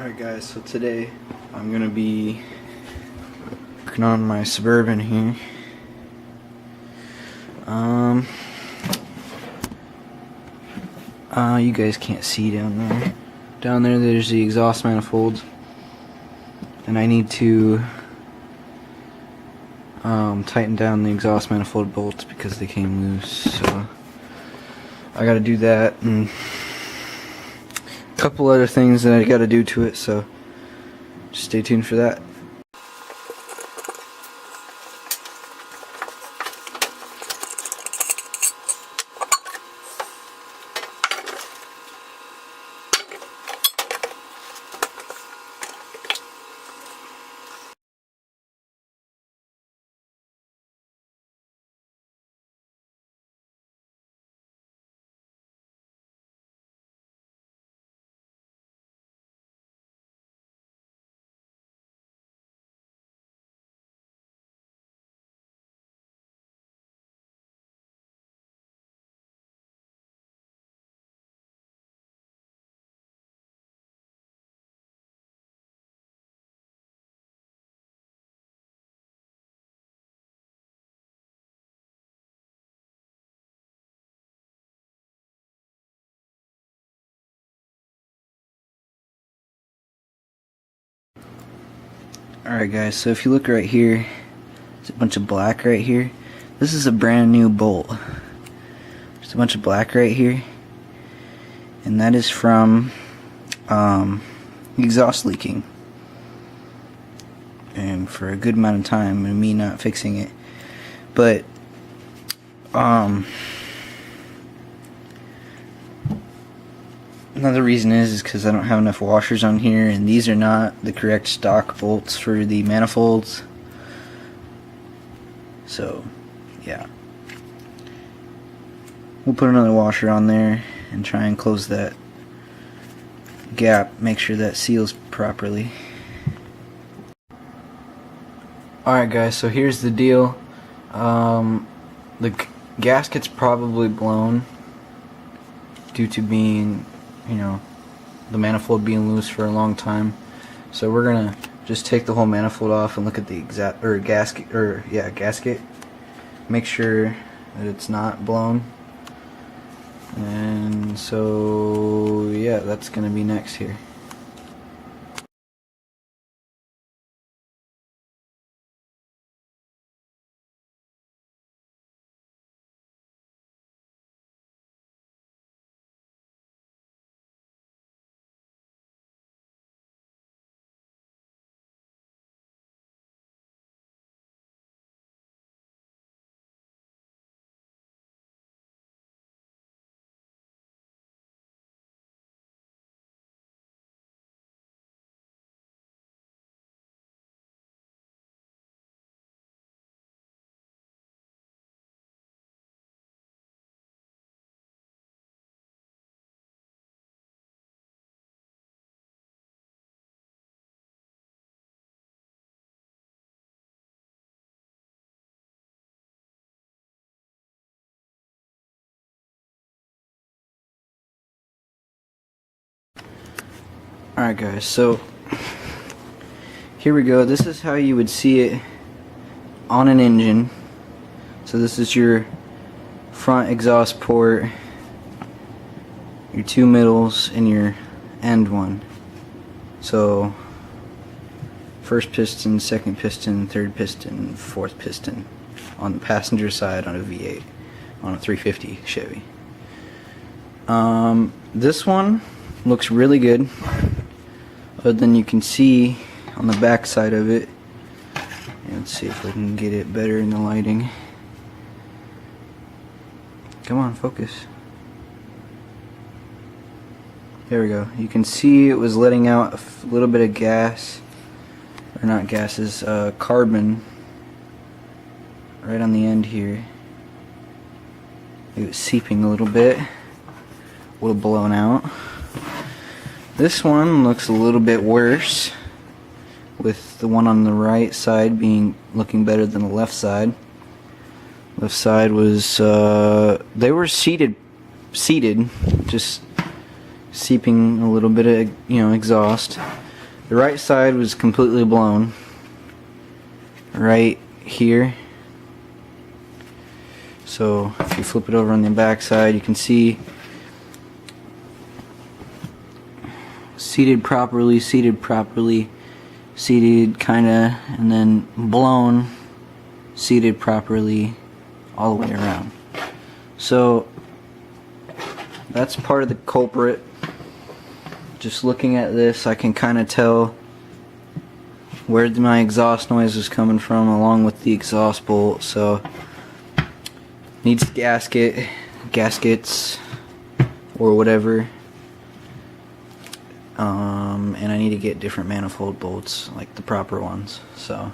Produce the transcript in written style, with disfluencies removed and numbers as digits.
Alright guys, so today I'm gonna be working on my Suburban here. You guys can't see down there. Down there there's the exhaust manifolds. And I need to tighten down the exhaust manifold bolts because they came loose. So I gotta do that and a couple other things that I gotta do to it, so just stay tuned for that. Alright guys, so if you look right here, there's a bunch of black right here. This is a brand new bolt. There's a bunch of black right here. And that is from exhaust leaking. And for a good amount of time, and me not fixing it. But, another reason is because I don't have enough washers on here, and these are not the correct stock bolts for the manifolds. So, yeah. We'll put another washer on there and try and close that gap, make sure that seals properly. Alright guys, so here's the deal. The gasket's probably blown due to being, you know, the manifold being loose for a long time. So we're gonna just take the whole manifold off and look at the gasket. Make sure that it's not blown. And so yeah, that's gonna be next here. Alright guys, so here we go. This is how you would see it on an engine. So this is your front exhaust port, your two middles, and your end one. So first piston, second piston, third piston, fourth piston on the passenger side on a V8 on a 350 Chevy. This one looks really good. But then you can see on the back side of it, let's see if we can get it better in the lighting. Come on, focus. There we go. You can see it was letting out a little bit of gas, or not gases, carbon right on the end here. It was seeping a little bit, a little blown out. This one looks a little bit worse, with the one on the right side looking better than the left side. Left side was they were seated, just seeping a little bit of exhaust. The right side was completely blown. Right here. So if you flip it over on the back side, you can see seated properly, seated kinda, and then blown, seated properly all the way around. So that's part of the culprit. Just looking at this, I can kind of tell where my exhaust noise is coming from along with the exhaust bolt. So needs gaskets or whatever, and I need to get different manifold bolts, like the proper ones. So